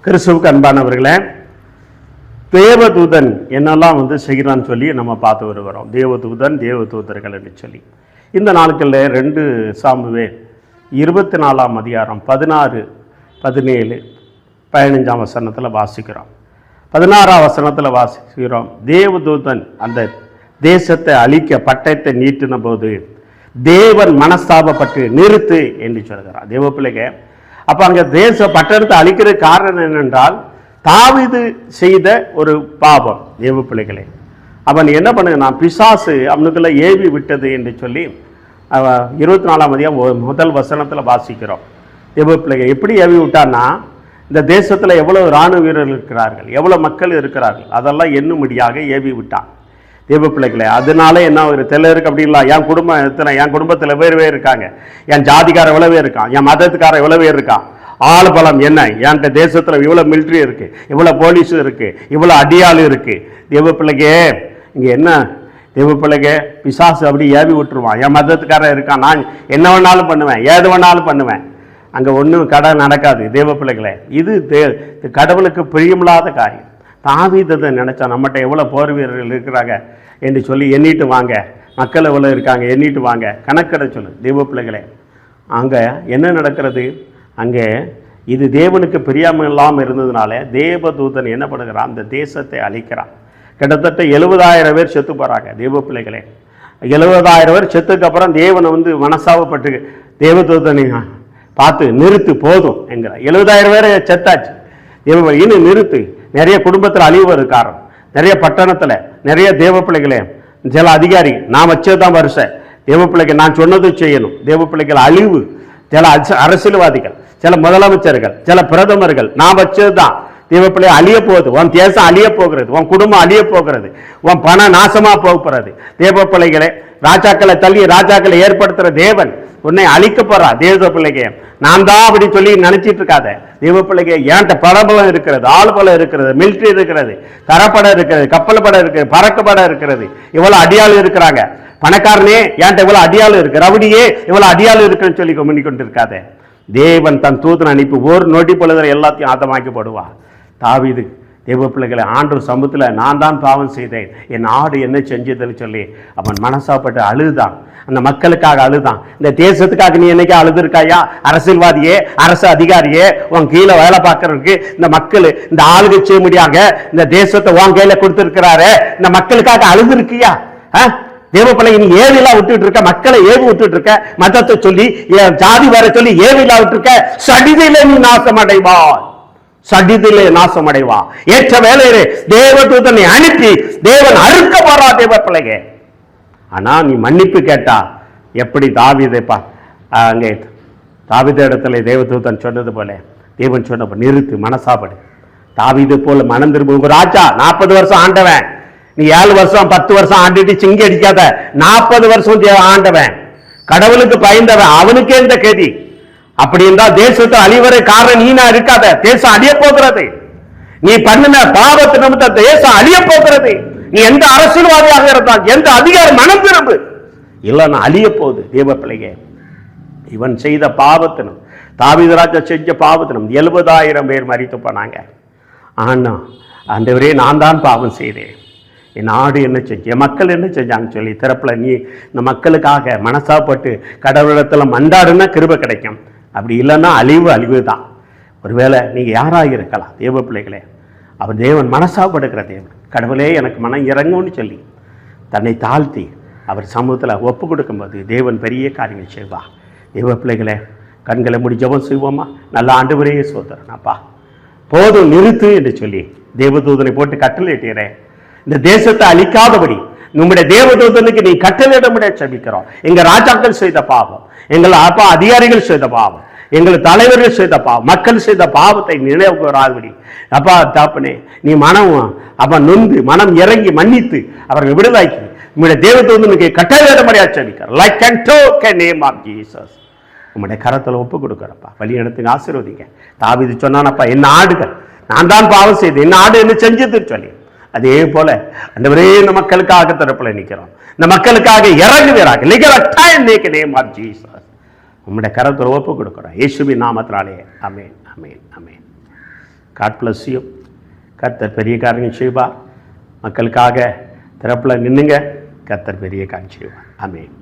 கிறிஸ்துவுக்கு அன்பானவர்களே, தேவதூதன் என்னெல்லாம் செய்கிறான்னு சொல்லி நம்ம பார்த்து வருகிறோம். தேவதூதர்கள் என்று சொல்லி இந்த நாட்களில் 2 சாமுவேல் 24ஆம் அதிகாரம் 16, 17, 15ஆம் வசனத்தில் வாசிக்கிறோம். 16ஆம் வசனத்தில் வாசிக்கிறோம், தேவதூதன் அந்த தேசத்தை அழிக்க பட்டயத்தை நீட்டின போது தேவன் மனஸ்தாபப்பட்டு நிறுத்து என்று சொல்கிறார். தேவ பிள்ளைங்க, அப்போ அங்கே பட்டணத்தை அழிக்கிற காரணம் என்னென்றால் தாவீது செய்த ஒரு பாவம். தேவ பிள்ளைகளே, அவன் என்ன பண்ணுங்க, பிசாசு அவனுக்குள்ள ஏவி விட்டது என்று சொல்லி 24ஆம் அதிகாரம் 1 வசனத்தில் வாசிக்கிறோம். தேவ பிள்ளைகள் எப்படி ஏவி விட்டான்னா, இந்த தேசத்தில் எவ்வளோ இராணுவ வீரர்கள் இருக்கிறார்கள், எவ்வளோ மக்கள் இருக்கிறார்கள், அதெல்லாம் எண்ணும்படியாக ஏவி விட்டான். தேவ பிள்ளைகளே, அதனால என்ன ஒரு தெளிருக்கு அப்படிங்களா, என் குடும்பத்தில் எவ்வளவு பேர் இருக்காங்க, என் ஜாதிக்கார எவ்வளவு பேர் இருக்கான், என் மதத்துக்கார எவ்வளவு பேர் இருக்கான், ஆள் பலம் என்ன, என்கிட்ட தேசத்தில் இவ்வளோ மிலிட்ரி இருக்குது, இவ்வளோ போலீஸு இருக்குது, இவ்வளோ அடியாள் இருக்குது. தேவ பிள்ளைகே, இங்கே என்ன தேவ பிள்ளைகே, பிசாசு அப்படி ஏவி விட்டுருவான். என் மதத்துக்காரன் இருக்கான், நான் என்ன வேணாலும் பண்ணுவேன், ஏது வேணாலும் பண்ணுவேன், அங்கே ஒன்றும் கடை நடக்காது. தேவ பிள்ளைகளே, இது கடவுளுக்கு பிரியமில்லாத காரியம். தாவீதை நினச்சா நம்மகிட்ட எவ்வளோ போர் வீரர்கள் இருக்கிறாங்க என்று சொல்லி எண்ணிட்டு வாங்க, மக்கள் எவ்வளோ இருக்காங்க எண்ணிட்டு வாங்க, கணக்கெட சொல்லு. தேவ பிள்ளைகளே, அங்கே என்ன நடக்கிறது, அங்கே இது தேவனுக்கு பிரியாமல் இல்லாமல் இருந்ததுனால தேவதூதன் என்ன பண்ணுகிறான், அந்த தேசத்தை அழிக்கிறான். கிட்டத்தட்ட 70,000 பேர் செத்து போகிறாங்க. தேவ பிள்ளைகளே, 70,000 பேர் செத்துக்கு அப்புறம் தேவனை மனசாவப்பட்டு தேவதூதனை பார்த்து நிறுத்து போதும் என்கிறார். 70,000 பேர் செத்தாச்சு, இன்னும் நிறுத்து. நிறைய குடும்பத்தில் அழிவு இருக்காரம், நிறைய பட்டணத்தில் நிறைய தேவ பிள்ளைகளே, சில அதிகாரி நான் வச்சதுதான் வருஷ தேவ பிள்ளைகள், நான் சொன்னது செய்யணும். தேவ பிள்ளைகள் அழிவு, சில அரசியல்வாதிகள், சில முதலமைச்சர்கள், சில பிரதமர்கள், நான் வச்சதுதான் தேவ பிள்ளை அழிய போகுது, உன் தேசம் அழிய போகிறது, உன் குடும்பம் அழிய போகிறது, உன் பணம் நாசமா போகிறது. தேவ பிள்ளைகளே, ராஜாக்களை தள்ளி ராஜாக்களை ஏற்படுத்துற தேவன் உன்னை அழிக்க போறா. தேவ பிள்ளைங்க, நான் தான் அப்படி சொல்லி நினைச்சிட்டு இருக்காத. தேவ பிள்ளைங்க, ஏன்ட்ட படபலம் இருக்கிறது, ஆள் பலம் இருக்கிறது, மிலிட்ரி இருக்கிறது, தரப்படம் இருக்கிறது, கப்பல் படம் இருக்கிறது, பறக்க படம் இருக்கிறது, இவ்வளவு அடியாள் இருக்கிறாங்க. பணக்காரனே, ஏன்ட்ட இவ்வளவு அடியாள் இருக்கு, ரவுடியே இவ்வளவு அடியாள் இருக்குன்னு சொல்லி கொண்டு இருக்காத. தேவன் தன் தூதன் அனுப்பி ஒரு நொடி பொழுதுல எல்லாத்தையும் ஆத்தமாக்கி போடுவா. தாவீது தேவ பிள்ளைகளை, ஆண்டவர் சமூகத்தில் நான் தான் பாவம் செய்தேன், என் ஆடு என்ன செஞ்சதுன்னு சொல்லி அவன் மனசாப்பட்டு அழுதான். அந்த மக்களுக்காக அழுதான். இந்த தேசத்துக்காக நீ என்னைக்கா அழுதுருக்காயா? அரசியல்வாதியே, அரசு அதிகாரியே, உன் கீழே வேலை பார்க்கறதுக்கு இந்த மக்கள் இந்த ஆளுகை செய்ய முடியாத இந்த தேசத்தை உன் கையில கொடுத்துருக்கிறாரு, இந்த மக்களுக்காக அழுதுருக்கியா? தேவ பிள்ளைங்க, நீ ஏவிலாம் விட்டுட்டு இருக்க, மக்களை ஏவி விட்டுட்டு இருக்க, மதத்தை சொல்லி ஜாதி வர சொல்லி ஏவிலாம் விட்டு இருக்க, சடிதிலே நீ நாசமடைவாய், சடிதிலே நாசமடைவா. ஏற்ற வேலையிலே தேவதூதனை அனுப்பி தேவன் அறுக்க போறா. தேவ பிள்ளைங்க, ஆனா நீ மன்னிப்பு கேட்டா எப்படி தாவீதைப்பா, அங்கே தாவீது இடத்துல தேவதூதன் சொன்னது போல தேவன் சொன்ன நிறுத்து, மனசாப்படு. தாவீது போல மனம் திரும்ப ராஜா. 40 வருஷம் ஆண்டவன், நீ 7 வருஷம் 10 வருஷம் ஆண்டுட்டு சிங்கி அடிக்காத. 40 வருஷம் ஆண்டவன், கடவுளுக்கு பயந்தவன், அவனுக்கே இந்த கதி. அப்படி என்றால் தேசத்தை அழிவரை காரணம் நீனா இருக்காத. தேசம் அழிய போகிறது. நீ பண்ணின பாவத்து நிமித்த தேசம் அழிய போகிறது. நீ எந்த அரசியல்வாதியாக இருந்தால், எந்த அதிகாரி, மனம் திரும்பு, இல்லைன்னா அழிய போகுது. தேவ பிள்ளைங்க, இவன் செய்த பாவத்தினம், தாவீது ராஜா செஞ்ச பாவத்தினம் 70,000 பேர் மரித்து போனாங்க. ஆனா ஆண்டவரே, நான் தான் பாவம் செய்தேன், என் நாடு என்ன செஞ்ச, என் மக்கள் என்ன செஞ்சான்னு சொல்லி திறப்புல நீ இந்த மக்களுக்காக மனசாப்பட்டு கடவுளிடத்துல மண்டாடுன்னா கிருபை கிடைக்கும். அப்படி இல்லைன்னா அழிவு தான். ஒருவேளை நீங்க யாராக இருக்கலாம் தேவ பிள்ளைகளே, அவர் தேவன் மனசாப்படுகிற தேவன். கடவுளே எனக்கு மனம் இறங்கும்னு சொல்லி தன்னை தாழ்த்தி அவர் சமூகத்தில் ஒப்பு கொடுக்கும்போது தேவன் பெரிய காரியங்கள் செய்வா. தேவ பிள்ளைகளே, கண்களை மூடி ஜெபம் செய்வோமா? நல்ல ஆண்டவரே சோதரனாப்பா, போதும் நிறுத்து என்று சொல்லி தேவதூதனை போட்டு கட்டளையிட்டீரே, இந்த தேசத்தை அழிக்காதபடி நம்முடைய தேவதூதனுக்கு நீ கட்டளையிடமுடிய செபிக்கிறோம். எங்க ராஜாக்கள் செய்த பாவம், எங்கள் அப்பா அதிகாரிகள் செய்த பாவம், எங்கள் தலைவர்கள் செய்த பாவம், மக்கள் செய்த பாவத்தை நினைவு வராதபடி அப்பா தாப்பனே, நீ மனம் அப்பா நொந்து மனம் இறங்கி மன்னித்து அவர்கள் விடுதலைக்கு நம்முடைய தேவதூதனுக்கு கட்டளையிடமுடிய செபிக்கிறோம். Like and token name of Jesus உங்களுடைய கரத்தில் ஒப்பு கொடுக்குறப்பா. வழி எடுத்துங்க, ஆசீர்வதிங்க. தாவீது சொன்னானப்பா, என்ன ஆடுகள், நான் தான் பாவம் செய்தேன், என்ன ஆடு என்ன செஞ்சதுன்னு சொல்லி, அதே போல ஆண்டவரே இந்த மக்களுக்காக தரப்புல நிற்கிறோம், இந்த மக்களுக்காக இறங்குவீராக. உம்முடைய கரத்தில் ஒப்பு கொடுக்கிறோம், இயேசுவின் நாமத்தினாலே. ஆமென், ஆமென், ஆமென். God bless you. கர்த்தர் பெரிய காரியம் செய்வார். மக்களுக்காக திறப்பில் நின்னுங்க. கர்த்தர் பெரிய காரியம் செய்வார். ஆமென்.